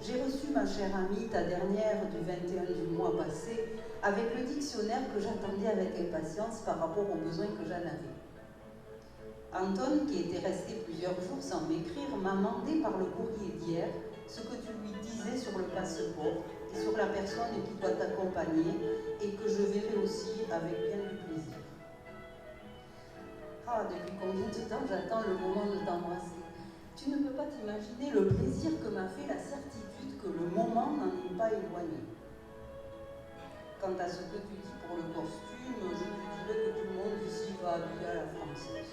J'ai reçu, ma chère amie, ta dernière du 21 du mois passé, avec le dictionnaire que j'attendais avec impatience par rapport aux besoins que j'en avais. Anton, qui était resté plusieurs jours sans m'écrire, m'a mandé par le courrier d'hier ce que tu lui disais sur le passeport et sur la personne qui doit t'accompagner et que je verrai aussi avec bien du plaisir. Ah, depuis combien de temps j'attends le moment de t'embrasser. Tu ne peux pas t'imaginer le plaisir que m'a fait la certitude que le moment n'en est pas éloigné. Quant à ce que tu dis pour le costume, je te dirais que tout le monde ici va habiller à la française,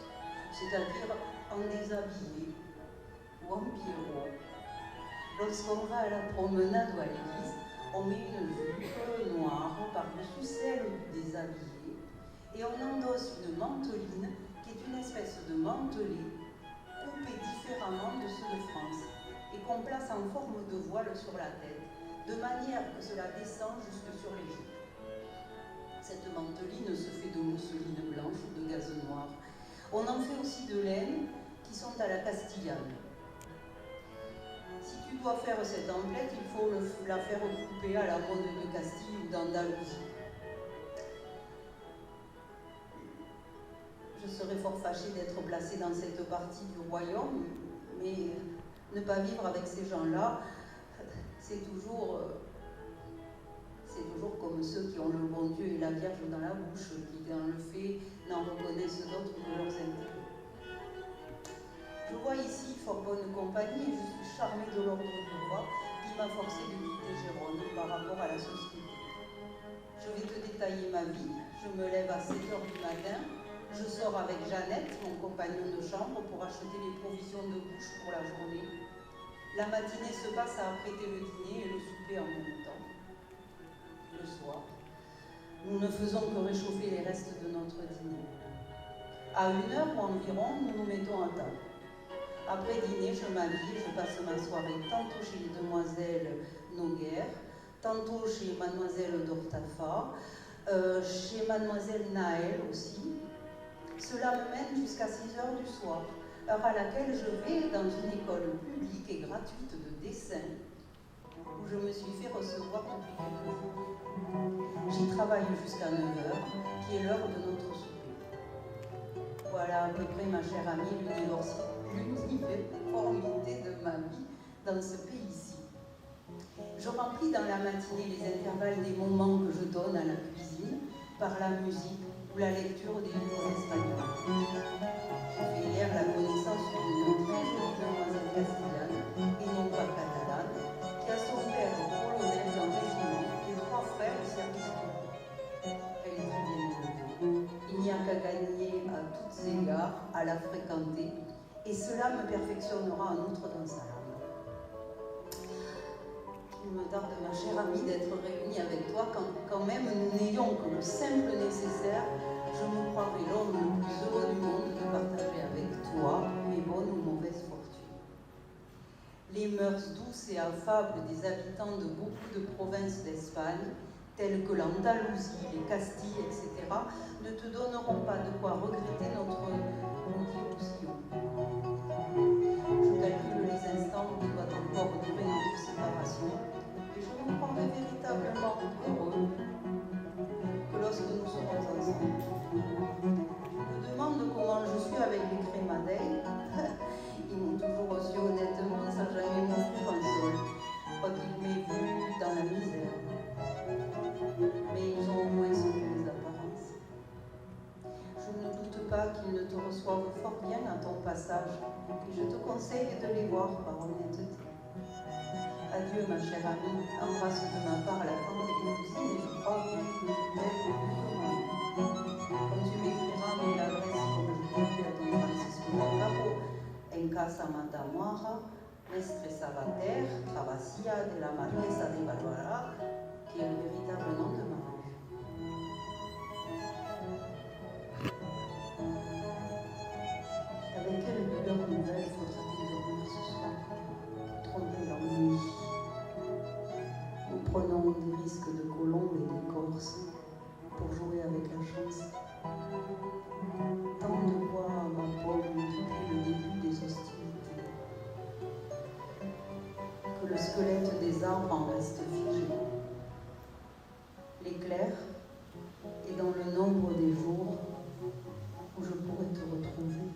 c'est-à-dire en déshabillé ou en pierrot. Lorsqu'on va à la promenade ou à l'église, on met une jupe noire par-dessus celle du déshabillé et on endosse une manteline qui est une espèce de mantelet coupé différemment de ceux de France et qu'on place en forme de voile sur la tête, de manière que cela descend jusque sur les joues. Cette manteline se fait de mousseline blanche ou de gaze noire. On en fait aussi de laine qui sont à la castillane. Si tu dois faire cette emplette, il faut la faire couper à la mode de Castille ou d'Andalousie. Je serais fort fâchée d'être placée dans cette partie du royaume, mais ne pas vivre avec ces gens-là, c'est toujours comme ceux qui ont le bon Dieu et la Vierge dans la bouche, qui dans le fait n'en reconnaissent d'autres que leurs intérêts. Je vois ici fort bonne compagnie et je suis charmée de l'ordre du roi qui m'a forcé de quitter Gérone par rapport à la société. Je vais te détailler ma vie. Je me lève à 7 h du matin. Je sors avec Jeannette, mon compagnon de chambre, pour acheter les provisions de bouche pour la journée. La matinée se passe à apprêter le dîner et le souper en même temps. Le soir, nous ne faisons que réchauffer les restes de notre dîner. À 1 h environ, nous nous mettons à table. Après dîner, je m'habille et je passe ma soirée tantôt chez les demoiselles Noguer, tantôt chez mademoiselle Dortafa, chez mademoiselle Naël aussi. Cela me mène jusqu'à 6 h du soir, heure à laquelle je vais dans une école publique et gratuite de dessin où je me suis fait recevoir depuis quelques jours. J'y travaille jusqu'à 9 h, qui est l'heure de notre souper. Voilà à peu près, ma chère amie, l'uniformité de ma vie dans ce pays-ci. Je remplis dans la matinée les intervalles des moments que je donne à la cuisine par la musique ou la lecture des livres espagnols. J'ai fait hier la connaissance d'une très jolie demoiselle castillane, et non pas catalane, qui a son père colonel d'un régiment et 3 frères au service du roi. Elle est très bien élevée. Il n'y a qu'à gagner à tous égards, à la fréquenter, et cela me perfectionnera en outre dans sa langue. Il me tarde, ma chère amie, d'être réunie avec toi quand même nous n'ayons que le simple nécessaire. Je me croirai l'homme le plus heureux du monde de partager avec toi mes bonnes ou mauvaises fortunes. Les mœurs douces et affables des habitants de beaucoup de provinces d'Espagne, telles que l'Andalousie, les Castilles, etc., ne te donneront pas de quoi regretter notre divortion. Je calcule les instants qui doivent encore durer notre séparation et je me croirai véritablement heureux que lorsque nous serons ensemble. Je me demande comment je suis avec les Crémadets. Ils m'ont toujours reçu honnêtement sans jamais m'offrir un sol, quoiqu'ils m'aient vu dans la misère. Mais ils ont au moins sauvé les apparences. Je ne doute pas qu'ils ne te reçoivent fort bien à ton passage, et je te conseille de les voir par honnêteté. Adieu, ma chère amie, embrasse de ma part la tante et les cousines, et je crois que je t'aime le plus au monde. Quand tu m'écriras mon adresse, comme je t'ai dit à ton Francisco del Capo, en casa Matamoara, Mestre Sabater, Travessia de la Marquesa de Barbara, qui est le véritable nom de ma rue. Avec quelle lueur nouvelle faudra-t-il dormir ce soir pour tromper l'ennui? Nous prenons des risques de colombes et d'écorce pour jouer avec la chance. Tant de voix à ma pomme depuis le début des hostilités. Que le squelette des arbres en reste figé. L'éclair est dans le nombre des jours où je pourrais te retrouver.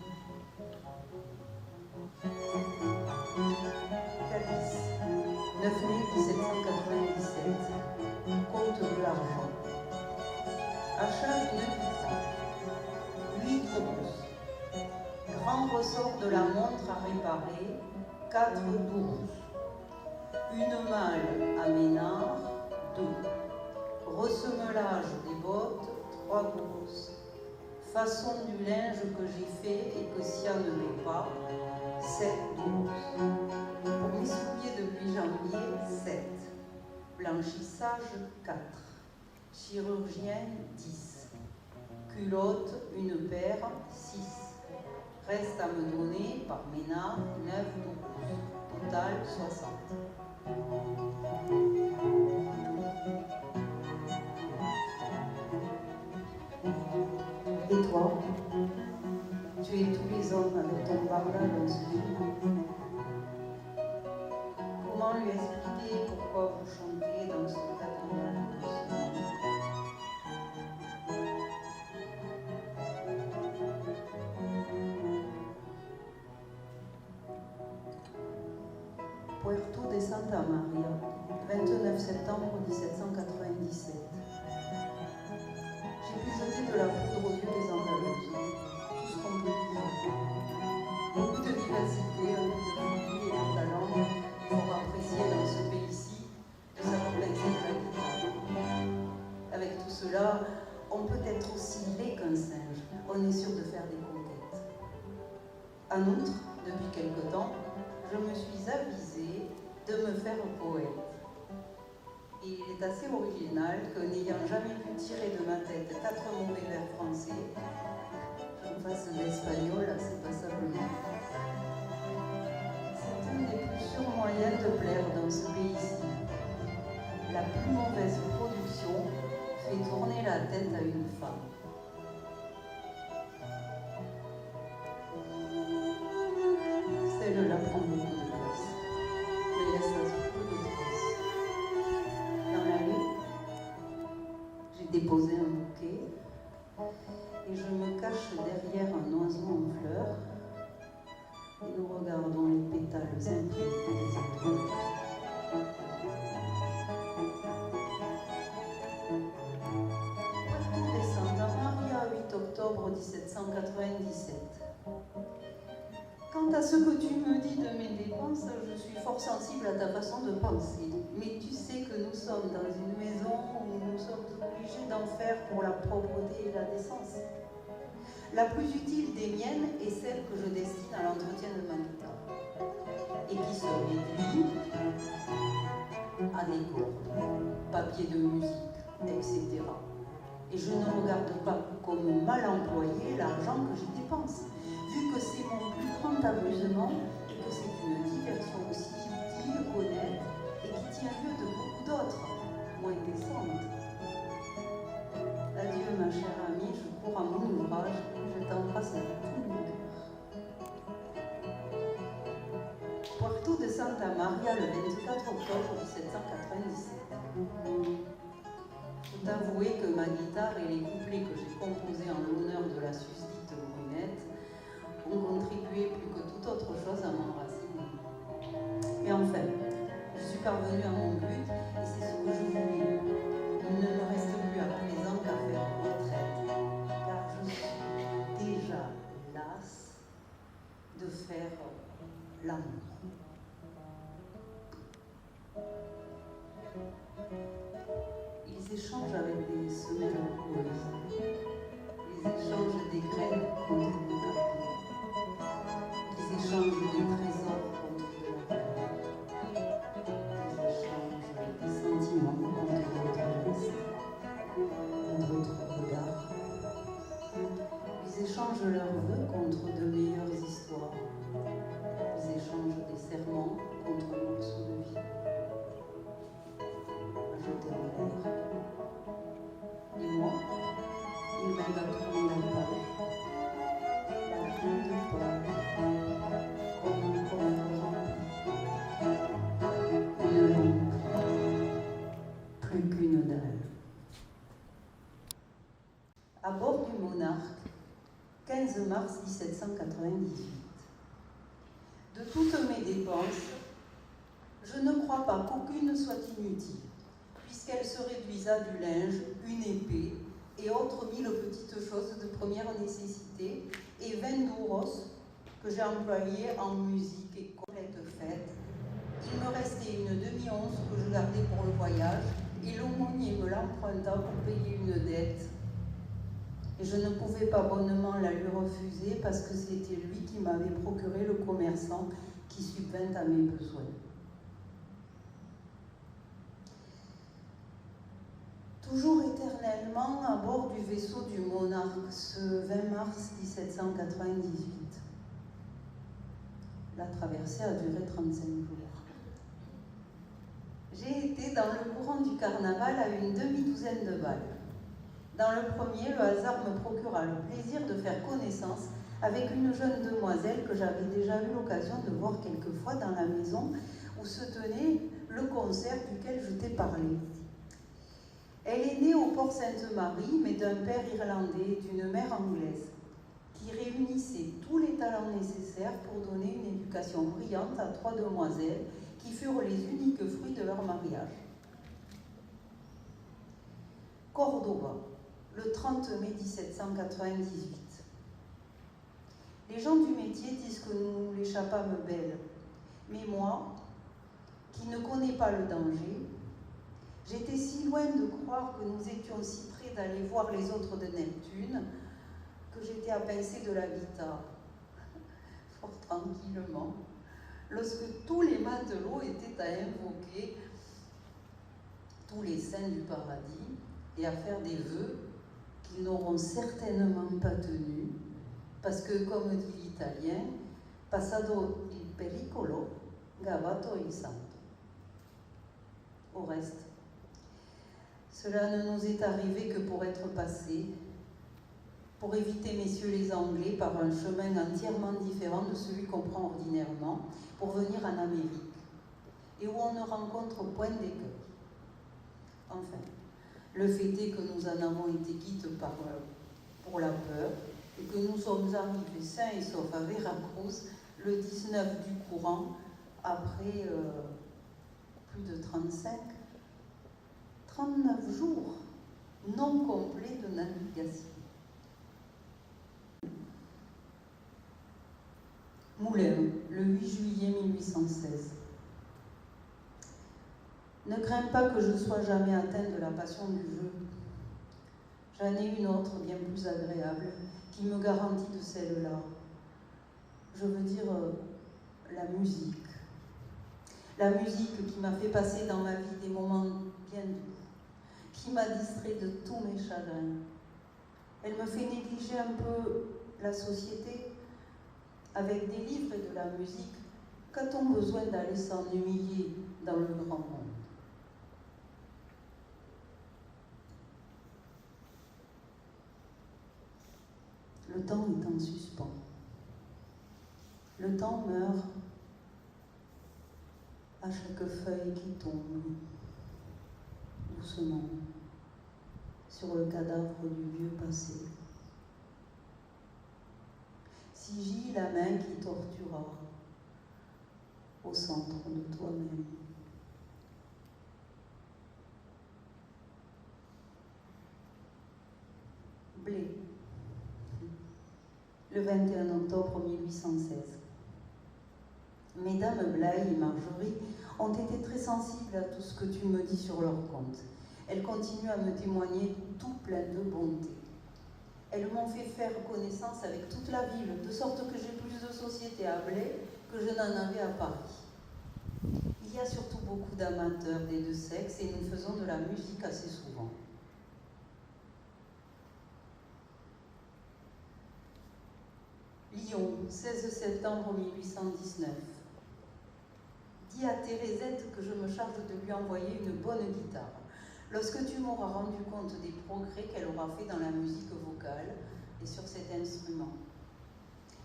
Cadiz, 9 mai 1797, Côte de l'Argent. Achat d'une pita, 8 roues. Grand ressort de la montre à réparer, 4 douces. Une malle à Ménard, 2. Ressemelage des bottes, 3 grosses. Façon du linge que j'ai fait et que Sia ne met pas, 7 douces. Pour mes souliers depuis janvier, 7. Blanchissage, 4. Chirurgienne, 10. Culotte, une paire, 6. Reste à me donner par Ménard, 9 douces. Total, 60. Et toi, tu es tous les hommes avec ton parla dans ce film. Comment lui expliquer pourquoi vous chantez dans ce cathédrale doucement? Puerto de Santa Maria, 29 septembre 1797. J'ai pu jeter de la poudre aux yeux des Andalous, tout ce qu'on peut dire. Beaucoup de vivacité, un peu de folie et de talent pour apprécier dans ce pays-ci de sa complexité de la guitare. Avec tout cela, on peut être aussi laid qu'un singe, on est sûr de faire des conquêtes. En outre, depuis quelque temps, je me suis avisée de me faire poète. Il est assez original que, n'ayant jamais pu tirer de ma tête 4 mauvais vers français, j'en fasse l'espagnol assez passablement. C'est une des plus sûrs moyens de plaire dans ce pays-ci. La plus mauvaise production fait tourner la tête à une femme. Celle-là prend beaucoup de place, mais laisse assez peu de traces. Dans l'allée, j'ai déposé un bouquet et je me cache derrière un oiseau en fleurs et nous regardons les pétales imprimés des étoiles. Puerto de Santa Maria, 8 octobre 1797. Quant à ce que tu me dis de mes dépenses, je suis fort sensible à ta façon de penser. Mais tu sais que nous sommes dans une maison où nous sommes obligés d'en faire pour la propreté et la décence. La plus utile des miennes est celle que je destine à l'entretien de ma guitare et qui se réduit à des cordes, papier de musique, etc. Et je ne regarde pas comme mal employé l'argent que j'y dépense, vu que c'est mon plus grand amusement et que c'est une diversion aussi utile, honnête et qui tient lieu de beaucoup d'autres, moins décentes. Adieu ma chère amie, je cours à mon ouvrage, je t'embrasse de tout mon cœur. Puerto de Santa Maria, le 24 octobre 1797. Je faut avouer que ma guitare et les couplets que j'ai composés en l'honneur de la susdite brunette ont contribué plus que toute autre chose à m'enraciner. Mais enfin, je suis parvenue à mon but et c'est ce que je voulais. Il ne me reste plus à présent qu'à faire retraite, car je suis déjà lasse de faire l'amour. Ils échangent avec des semelles roses. Ils échangent des graines contre de la peau. Ils échangent des trésors contre de la terre. Ils échangent des toutes mes dépenses, je ne crois pas qu'aucune soit inutile, puisqu'elles se réduisent à du linge, une épée et autres 1000 petites choses de première nécessité, et 20 euros que j'ai employés en musique et complète fête. Il me restait une demi-once que je gardais pour le voyage, et l'aumônier me l'emprunta pour payer une dette. Et je ne pouvais pas bonnement la lui refuser parce que c'était lui qui m'avait procuré le commerçant qui subvint à mes besoins. Toujours éternellement à bord du vaisseau du Monarque, ce 20 mars 1798. La traversée a duré 35 jours. J'ai été dans le courant du carnaval à une demi-douzaine de balles. Dans le premier, le hasard me procura le plaisir de faire connaissance avec une jeune demoiselle que j'avais déjà eu l'occasion de voir quelquefois dans la maison où se tenait le concert duquel je t'ai parlé. Elle est née au Port Sainte-Marie, mais d'un père irlandais et d'une mère anglaise, qui réunissait tous les talents nécessaires pour donner une éducation brillante à 3 demoiselles qui furent les uniques fruits de leur mariage. Cordoba, le 30 mai 1798. Les gens du métier disent que nous l'échappâmes belle, mais moi, qui ne connais pas le danger, j'étais si loin de croire que nous étions si près d'aller voir les autres de Neptune que j'étais à pincer de la guitare, fort tranquillement, lorsque tous les matelots étaient à invoquer tous les saints du paradis et à faire des vœux qu'ils n'auront certainement pas tenus, parce que, comme dit l'italien, passado il pericolo, gavato il santo. Au reste, cela ne nous est arrivé que pour être passé, pour éviter, messieurs les Anglais, par un chemin entièrement différent de celui qu'on prend ordinairement, pour venir en Amérique, et où on ne rencontre point d'écueil. Enfin, le fait est que nous en avons été quittes pour la peur, et que nous sommes arrivés sains et saufs à Veracruz le 19 du courant, après plus de 39 jours non complets de navigation. Moulins, le 8 juillet 1816. Ne crains pas que je sois jamais atteint de la passion du jeu. J'en ai une autre bien plus agréable qui me garantit de celle-là. Je veux dire la musique. La musique qui m'a fait passer dans ma vie des moments bien doux, qui m'a distrait de tous mes chagrins. Elle me fait négliger un peu la société. Avec des livres et de la musique, qu'a-t-on besoin d'aller s'ennuyer dans le grand monde? Le temps est en suspens. Le temps meurt à chaque feuille qui tombe, doucement, sur le cadavre du vieux passé. Si gît la main qui tortura au centre de toi-même. Blé, le 21 octobre 1816. Mesdames Blaye et Marjorie ont été très sensibles à tout ce que tu me dis sur leur compte. Elles continuent à me témoigner tout plein de bonté. Elles m'ont fait faire connaissance avec toute la ville, de sorte que j'ai plus de société à Blaye que je n'en avais à Paris. Il y a surtout beaucoup d'amateurs des deux sexes et nous faisons de la musique assez souvent. Lyon, 16 septembre 1819. Dis à Thérésette que je me charge de lui envoyer une bonne guitare. Lorsque tu m'auras rendu compte des progrès qu'elle aura fait dans la musique vocale et sur cet instrument.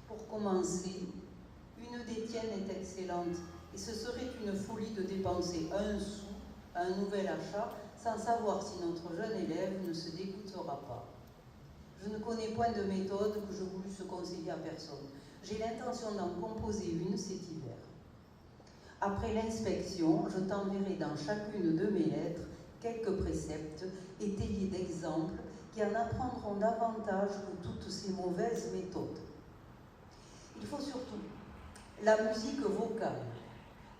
Pour commencer, une des tiennes est excellente et ce serait une folie de dépenser un sou à un nouvel achat sans savoir si notre jeune élève ne se dégoûtera pas. Je ne connais point de méthode que je voulusse conseiller à personne. J'ai l'intention d'en composer une cet hiver. Après l'inspection, je t'enverrai dans chacune de mes lettres quelques préceptes étayés d'exemples qui en apprendront davantage que toutes ces mauvaises méthodes. Il faut surtout la musique vocale,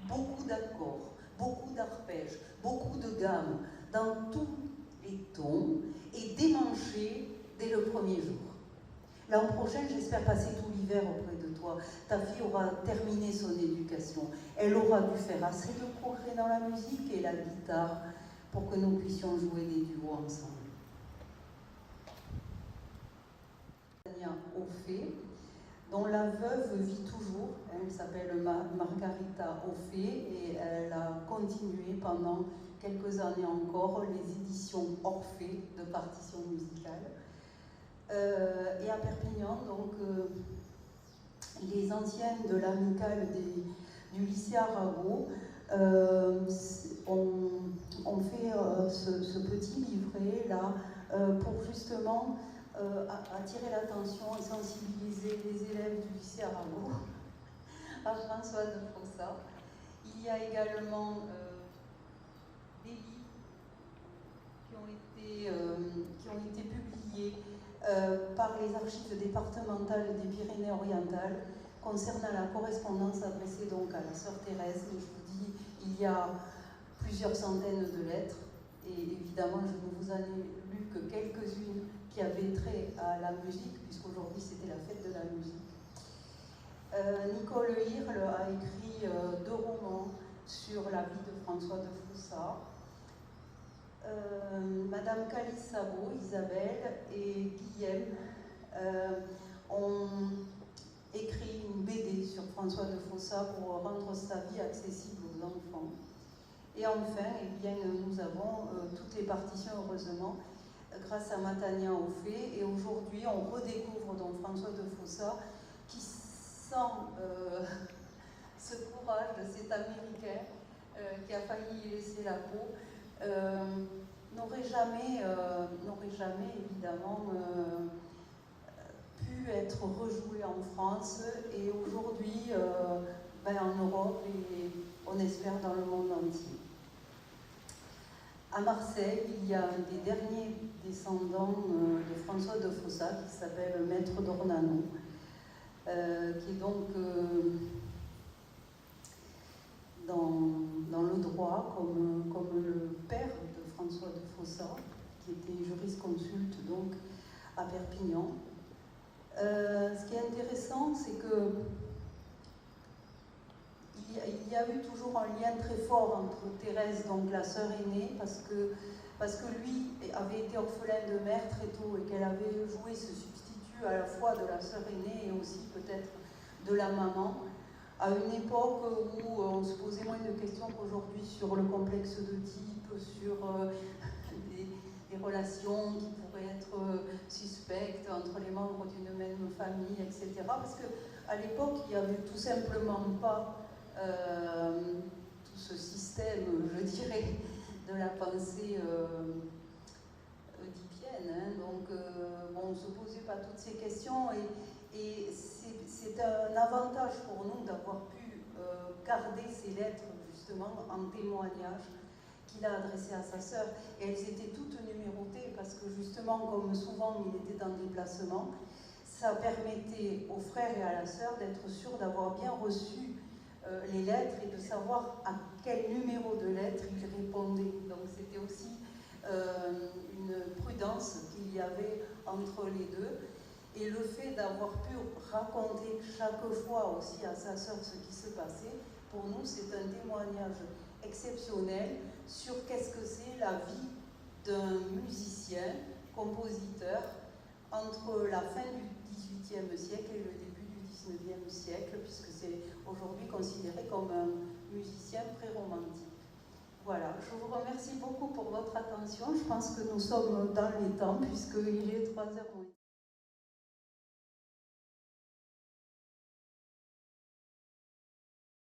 beaucoup d'accords, beaucoup d'arpèges, beaucoup de gammes, dans tous les tons, et démancher dès le premier jour. L'an prochain, j'espère passer tout l'hiver auprès de toi. Ta fille aura terminé son éducation. Elle aura dû faire assez de progrès dans la musique et la guitare pour que nous puissions jouer des duos ensemble. Offé, dont la veuve vit toujours. Elle s'appelle Margarita Offé et elle a continué pendant quelques années encore les éditions Orphée de partitions musicales. Et à Perpignan, donc, les anciennes de l'amicale du lycée Arago ont fait ce petit livret là pour justement attirer l'attention et sensibiliser les élèves du lycée Arago à François de Fossat. Il y a également des livres qui ont été publiés par les archives départementales des Pyrénées-Orientales concernant la correspondance adressée donc à la sœur Thérèse. Et je vous dis, il y a plusieurs centaines de lettres et évidemment je ne vous en ai lu que quelques-unes qui avaient trait à la musique, puisqu'aujourd'hui c'était la fête de la musique. Nicole Hirle a écrit 2 romans sur la vie de François de Fossat. Madame Calissabo, Isabelle et Guillaume ont écrit une BD sur François de Fossat pour rendre sa vie accessible aux enfants. Et enfin, eh bien, nous avons toutes les partitions, heureusement, grâce à Matania Offé. Et aujourd'hui, on redécouvre donc François de Fossat qui, sans ce courage de cet Américain qui a failli y laisser la peau, n'aurait jamais évidemment pu être rejoué en France et aujourd'hui en Europe et on espère dans le monde entier. À Marseille, il y a un des derniers descendants de François de Fossat qui s'appelle Maître d'Ornano, qui est donc dans le droit comme le père de François de Fossat, qui était jurisconsulte donc à Perpignan. Ce qui est intéressant, c'est que il y a eu toujours un lien très fort entre Thérèse, donc la sœur aînée, parce que lui avait été orphelin de mère très tôt et qu'elle avait joué ce substitut à la fois de la sœur aînée et aussi peut-être de la maman, à une époque où on se posait moins de questions qu'aujourd'hui sur le complexe de type, sur des relations qui pourraient être suspectes entre les membres d'une même famille, etc. Parce qu'à l'époque, il n'y avait tout simplement pas tout ce système, je dirais, de la pensée oedipienne. Hein. Donc, on ne se posait pas toutes ces questions et c'est un avantage pour nous d'avoir pu garder ces lettres justement en témoignage qu'il a adressées à sa sœur. Et elles étaient toutes numérotées parce que justement, comme souvent il était en déplacement, ça permettait aux frères et à la sœur d'être sûrs d'avoir bien reçu les lettres et de savoir à quel numéro de lettre ils répondaient. Donc c'était aussi une prudence qu'il y avait entre les deux. Et le fait d'avoir pu raconter chaque fois aussi à sa sœur ce qui se passait, pour nous c'est un témoignage exceptionnel sur qu'est-ce que c'est la vie d'un musicien, compositeur, entre la fin du XVIIIe siècle et le début du XIXe siècle, puisque c'est aujourd'hui considéré comme un musicien pré-romantique. Voilà, je vous remercie beaucoup pour votre attention. Je pense que nous sommes dans les temps, puisqu'il est 3h.